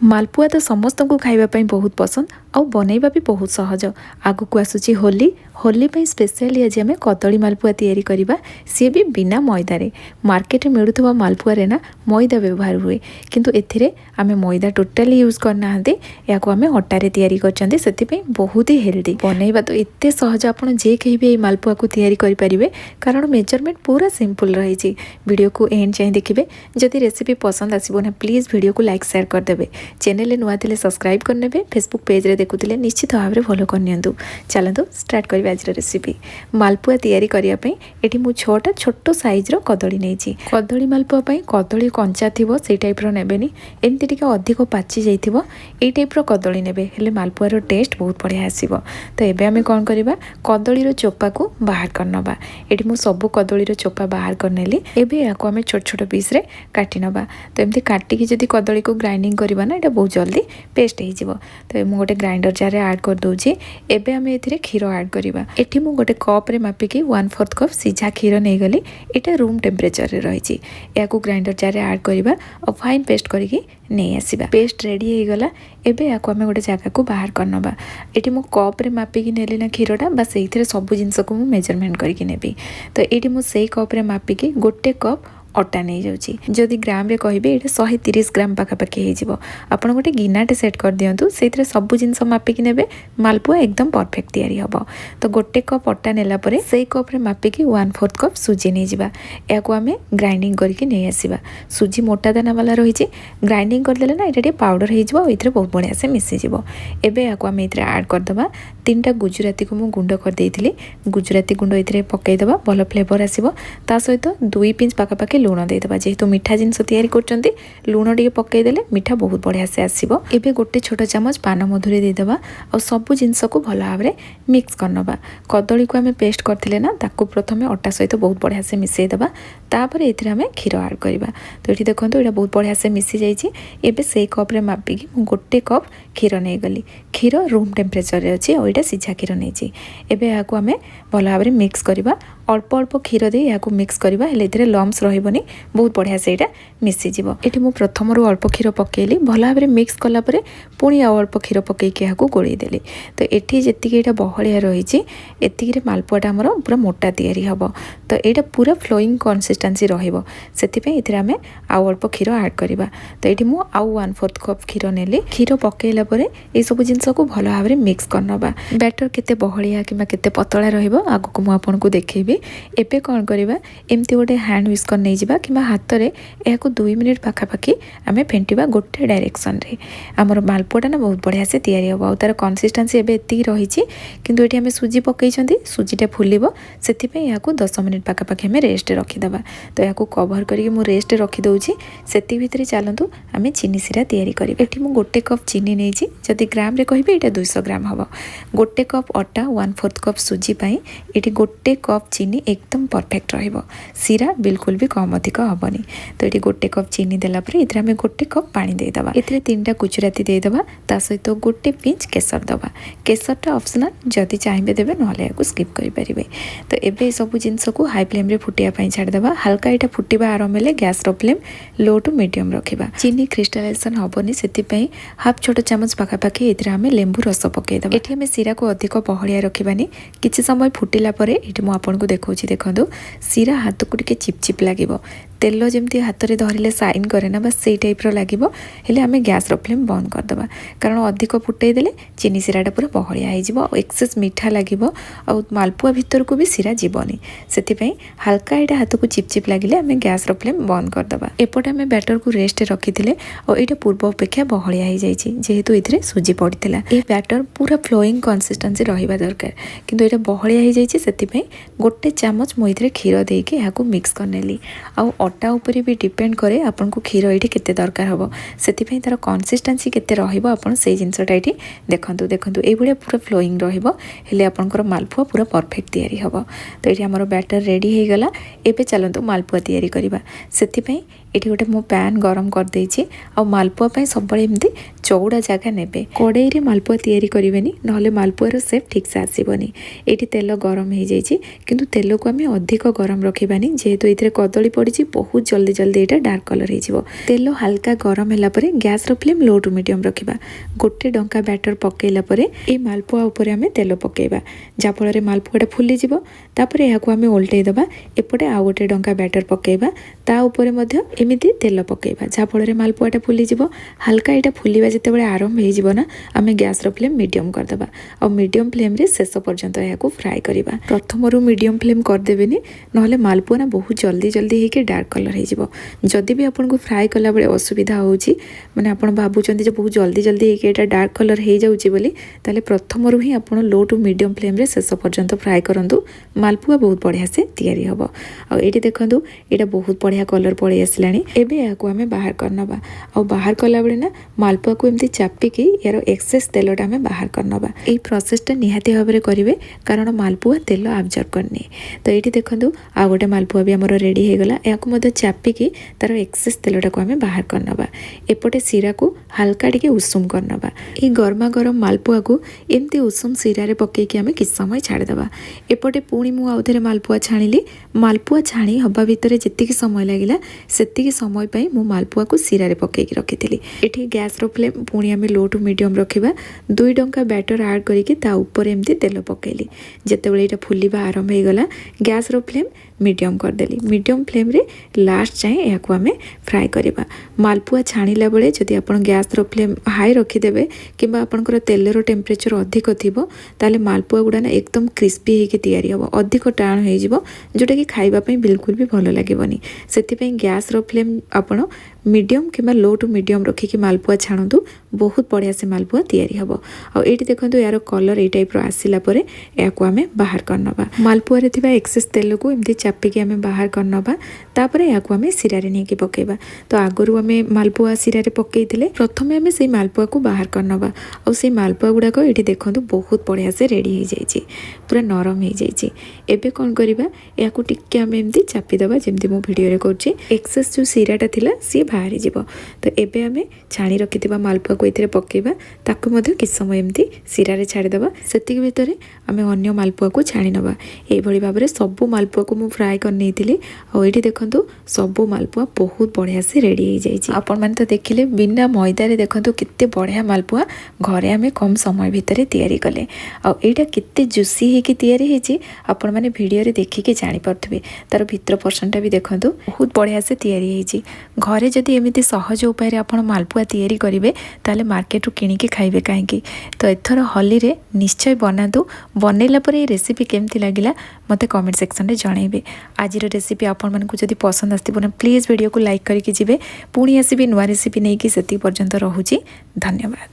मालपुआ तो समस्त को खाइबा बहुत पसंद आउ बनैबा भी बहुत सहज। आगु को आसुची होली होली पे स्पेशली आज आम कदली मालपुआ तैयारी करबा, सी भी बिना मैदारे। मार्केट में मिलुवा मालपुआ रे ना मैदा व्यवहार हुए, किंतु एथिरे आमे मैदा टोटाली यूज करना या आमे अटारे तैयारी करछन्ते, सेति बहुत ही हेल्दी। बनैबा तो एते सहज, आपण जे कहि भी मालपुआ को तैयारी करि परिबे, कारण मेजरमेंट पूरा सिंपल रही छी। वीडियो को एंड चाहे देखिबे। जदि रेसिपी पसंद आसीबो ना प्लीज वीडियो को लाइक शेयर कर देबे। चैनल नुआ थिले सब्सक्राइब करने फेसबुक पेज रे देखुथिले निश्चित भाव में फॉलो करनियंतु। चलतु स्टार्ट करिबा आज रेसिपी। मालपुआ तैयारी करिया पई एठी मु 6टा छोट साइज रो कदली नेछि। कदली मालपुआ पई कदली कंचा थिबो सेई टाइप रो नेबेनी, एमति टिके अधिक पाची जाइथिबो एई टाइप रो कदली नेबे, हेले मालपुआ रो टेस्ट बहुत बढ़िया आसीबो। तो एबे आमे कोन करिबा, कदली रो चोपा को बाहर करनबा। एठी मु सब कदली रो चोपा बाहर करनेली। एबे याको आमे छोट छोट पीस रे काटी नबा। तो एमति काटी कि जदी कदली को ग्राइंडिंग करबा ना, एटा बहुत जल्दी पेस्ट हो जिवो। तो मु गोटे ग्राइंडर जार ऐड कर दोछि। एबे आमे एथिरे खीर ऐड करिबा। एठी मु गोटे कप रे मापिकी 1/4 कप सिझा खीर नै गली। एटा रूम टेम्परेचर रे रहिछि। याकू ग्राइंडर जार ऐड करिबा और फाइन पेस्ट करिकी नै आसीबा। पेस्ट रेडी हो गला। एबे याकू आमे गोटे जगह को बाहर करनबा। एठी मु कप रे मापिकी नेली ना खीरटा, बस एथिरे सब जिंस को मु मेजरमेंट करिकी नेबी। तो एठी मु सेई कप रे मापिकी गोटे कप अटा नहीं जाउची। जदि ग्राम रे कहिबे एटा 130 ग्राम पाखापाखि हो जिवो। आपण गोटे गिनाटे सेट कर दियंतु, सेथिरे सब जिंस मापिकी नेबे, मालपुआ एकदम परफेक्ट तैयारी हबो। तो गोटे कप अटा नेला परे सेई कप रे मापिकी 1/4 कप सुजी नै जिबा। याको आमे ग्राइंडिंग करके नै आसीबा। सुजी मोटा दाना वाला रहिछि, ग्राइंडिंग कर देले ना एटा पाउडर हो जिवो, एथिरे बहुत बढ़िया से मिसि जिवो। एबे याको आमे एथिरे ऐड कर दबा 3टा गुजराती को मु गुंड कर देइथिली। गुजराती गुंड एथिरे पकै दबा, भलो फ्लेवर आसीबो। ता सहित 2 पिंच पाखापाखि लूण देदेबा। जेहेतु मीठा जिनस तैयारी करछन्ती, लूण टिके पकई देले मीठा बहुत बढ़िया से आसीबो। एबे गोटे छोट चामच पान मधुरी देदेबा और सब जिनस को भलो भाव में मिक्स करनबा। कदली को आमे पेस्ट करथिले ना, ताकू प्रथमे अटा सहित बहुत बढ़िया से मिसई देबा। तापर एथिरे आमे खीर ऐड करिबा। तो एठी देखंतु एटा बहुत बढ़िया से मिसि जाइछि। एबे सेई कप रे मापिकी मु गोटे कप खीर नै गली। खीर रूम टेम्परेचर रे अछि और एटा सिझा खीर नैछि। एबे याकू आमे भलो भाव में मिक्स करिबा। अल्प अल्प खीर दे याकू मिक्स करिबा, हेले एथिरे लम्स रहिबोनी, बहुत बढ़िया से एटा मिसि जिवो। एठी मु प्रथम रु अल्प खीर पकेली, भलो भाव में मिक्स कला परे पुणी आ अल्प खीर पकेकी याकू गोळी देली। तो एठी जेतिकी एटा बहलिया रहिछि, एतिकी रे मालपुआटा हमर पूरा मोटा तैयारी हबो। तो एटा पूरा फ्लोइंग कंसिस्टेंसी रहिबो, सेति पे एथिरे आमे आ अल्प खीर ऐड करिबा। तो एठी मु आ 1/4 कप खीर नेली। खीर पकेला परे ए सब जिंस को भलो भाव में मिक्स करनबा। बैटर केते बहलिया किबा केते पतला रहिबो आगु को मु आपन को देखैबी। एबे कोन करिबा, एमती गोटे हैंड व्हिस्कर नै जिबा किबा हाथ रे एहाको 2 मिनिट पाखापाखि आमे फेंटिबा गोटे डायरेक्शन रे। हमर मालपुआटा ना बहुत बढ़िया से तैयारी हबो। और तार कंसिस्टेंसी एबे एतिकी रहिछि, किंतु एठी आमे सुजी पकैछन्ती, सुजीटा फुलिबो, सेति पे याको 10 मिनिट पाखापाखि आमे रेस्ट रे रखि दबा। तो याको कवर करिके मु रेस्ट रे रखि दउछि। सेति भितरे चलंतु आमे चीनी सिरा तैयारी करिबा। एठी मु गोटे कप चीनी नैछि। जदि ग्राम रे कहिबे एटा 200 ग्राम हबो। गोटे कप अटा 1/4 कप सुजी पई एठी गोटे कप चीनी एकदम परफेक्ट रहिबो। सिरा बिल्कुल भी कम अधिक हबनी। तो ये गोटे कप चीनी देला परे इथरे हमें गोटे कप पानी दे दबा। इथरे 3टा गुजराती दे दबा, ता सहित गोटे पिंच केसर दबा। केसरटा ऑप्शनल, जदि चाहिबे देबे, नहले याको स्किप करि परिबे। तो एबे सब जिंस को हाई फ्लेम रे फुटिया पई छाड़ दबा। हल्का एटा फुटिबा आरंभ हेले गैस रो फ्लेम लो टू मीडियम रखिबा। चीनी क्रिस्टलाइजेशन हबनी, सेति पई हाफ छोट चामच पाखापाखि इथरे हमें लेंबू रस पकै दबा। एठी हमें सिरा को अधिक बहलिया रखिबानी। किछि समय फुटिला परे एठी मु आपन को देखौछि, देखंतु सिरा हाथ को टिके चिपचिप लागिबो। तेल जमती हाथ में धरले साइन करे ना, बस से टाइप लगे। हेले आमे गैस रो फ्लेम बंद कर दबा, कारण अधिक फुटई देले चीनी सिराटा पूरा बहलिया हो जिवो, एक्सेस मीठा लागिवो और मालपुआ भीतर को भी सिरा जीवनी। सेति पई हल्का एटा हाथ को चिपचिप लागिले आमे गैस रो फ्लेम बंद कर दबा। एपटे आमे बैटर को रेस्ट रखिथिले और एटा पूर्व अपेक्षा बहलिया हो जाइछि, जेहेतु इथरे सुजी पड़िथिला। ए बैटर पूरा फ्लोइंग कंसिस्टेंसी रहिबा दरकार, किंतु एटा बहलिया हो जाइछि। सेति पई गोटे चामच मु इथरे खीर देके याको मिक्स करनेली। आ अटा ऊपर भी डिपेंड करे आपन को खीर एठी केते दरकार हबो, सेति पई तार कंसिस्टेंसी केते रहिबो आपन सेई जिंसटा एठी देखंतु। देखंतु ए भलिया पूरा फ्लोइंग रहिबो, हेले आपनकर मालपुआ पूरा परफेक्ट तैयारी हबो। तो एठी हमर बैटर रेडी हे गला। एबे चलंतु मालपुआ तैयारी करिबा। सेति पई ये गोटे मो पैन गरम कर देछि आ मालपुआ पई सब एमती चौड़ा जगह नेबे कड़ाई रे मालपुआ तैयारी करिवेनी नहले मालपुआर सेप ठीक से आसीबनी। एठी तेल गरम हो जाइछि किंतु तेल को आमे अधिक गरम रखिबानी जेहेतु इथरे कदली पड़िछि बहुत जल्दी जल्दी एटा डार्क कलर हो जिवो। तेल हल्का गरम होला परे गैस रो फ्लेम लो टू मीडियम रखिबा। गोटे डंका बैटर पकेला परे ए मालपुआ ऊपर आमे तेल पकेबा जा फल रे मालपुआटा फुली जिवो। तापरे याकू आमे उल्टै दबा एपटे आ गोटे डंका बैटर पकेबा ता ऊपर मध्य एमिति तेल पकेबा जा फल रे मालपुआटा फुली जिवो। हल्का एटा फुलिबा जेतेबेले आरंभ हो जिवो ना आमे गैस रो फ्लेम मीडियम कर दबा और मीडियम फ्लेम रे शेष पर्यंत याकू फ्राई करिबा। प्रथम रु मीडियम फ्लेम कर देबेनी नहले मालपुआ ना बहुत जल्दी जल्दी हेके डार्क कलर हो जिवो। जदि भी आपन को फ्राई कला बेले असुविधा होउची माने आपन भाबुचंती जे बहुत जल्दी जल्दी हेके एटा डार्क कलर हो जाउची बोली ताले प्रथम रु ही आपन लो टू मीडियम फ्लेम रे शेष पर्यंत फ्राई करंतु मालपुआ बहुत बढ़िया से तैयारी हबो। आ एठी देखंतु एटा बहुत बढ़िया कलर पळी आसलानी। एबे याकू आमे बाहर करनबा और बाहर कला बेले ना मालपुआ को एमती चापी के यार एक्सेस तेलटा आमे बाहर करनबा। एई प्रोसेसटा निहाती भाबरे करिवे कारण मालपुआ तेल अब्जॉर्ब करनी। तो एठी देखंतु आ गोटे मालपुआ भी हमर रेडी हे गला। याकू मधे चापी के तार एक्सेस तेलटा को आमे बाहर करनबा। एपटे सीरा को हल्का टिके उषुम करनबा। ए गरमा गरम मालपुआ को एमती उषुम सीरा रे पके के आमे किछ समय छाड़ दबा। एपटे पुणी मु आउथरे मालपुआ छाणिली। मालपुआ छाणी हबा भितरे जेतिकी समय लागिला सेतिकी समय पई मु मालपुआ को सीरा रे पके के रखिथिली। एठी गैस रो फ्लेम पुणी आमे लो टू मीडियम रखिबा। 2 डंका बैटर ऐड करिके ता ऊपर एमती तेल पकेली। जेतेबेले एटा फुलिबा आरंभ हे गला गैस रो फ्लेम मीडियम कर देली। मीडियम फ्लेम रे लास्ट जाए याकू आमे फ्राई करिबा। मालपुआ छाणिला बेले जदि आपण गैस रो फ्लेम हाई रखि देबे किबा आपनकर तेलर टेम्परेचर अधिक थिबो ताले मालपुआ गुडा ना एकदम क्रिस्पी हेके तैयारी हबो अधिक टाण हे जिवो जोटा कि खाइबा पई बिल्कुल भी भलो लागिबोनी। सेति पई गैस रो फ्लेम आपण मीडियम किबा लो टू मीडियम रखि कि मालपुआ छाणंतु बहुत बढ़िया से मालपुआ तैयारी हबो। आ एठी देखंतु यार कलर ए टाइप रो आसिला परे याकू आमे बाहर करनबा। मालपुआ रे थिबा एक्सेस तेल को एमती चापी के आमे बाहर करनबा। तापरे याकू आमे सिरा रे नेकी पकेबा। तो आगरु आमे मालपुआ सिरा रे पकेइथिले प्रथमे आमे सेई मालपुआ को बाहर करनबा और सेई मालपुआ गुडा को एठी देखंतु बहुत बढ़िया से रेडी हे जाईची पूरा नरम हे जाईची। एबे कोन करिबा याकू टिक्के आमे एमती चापी दबा जेमती मो वीडियो रे करछि एक्सेस जो सिराटा थिला सी बाहरी जीवो। तो एबे आमे छाणी रखिथिबा मालपुआ को एथिरे पकेबा ताको मधे किछ समय एमती सिरा रे छाडी दबा। सेतिक भितरे आमे अन्य मालपुआ को छाणी नबा। एई भली भाबरे सब मालपुआ को मु फ्राई कर नेइतिली और एठी देखंतु सब मालपुआ बहुत बढ़िया से रेडी हे जाईची। आपण माने तो देखिले बिना मैदा रे देखंतु कित्ते बढ़िया मालपुआ घरे आमे कम समय भितरे तैयारी कले और एटा कित्ते जुसी हे कि तैयारी हेची आपण माने वीडियो रे देखि के जानि परथबे। तार भितर पर्सनटा भी देखंतु बहुत बढ़िया से तैयारी हेची। घरे जदि एमिति सहज उपाय रे आपण मालपुआ तैयारी करिवे ताले मार्केट रु किनि के खाइबे काहेकि। तो एथर होली रे निश्चय बनातु। बनैला परे रेसिपी केमति लागिला मते कमेंट सेक्शन रे जणाइबे। आजिर रेसिपी आपण मानकु जदि पसंद आस्तिबो ना प्लीज वीडियो को लाइक करिके जिवे। पुणी आसीबे नुवा रेसिपी नै कि सेति पर्यंत रहूची। धन्यवाद।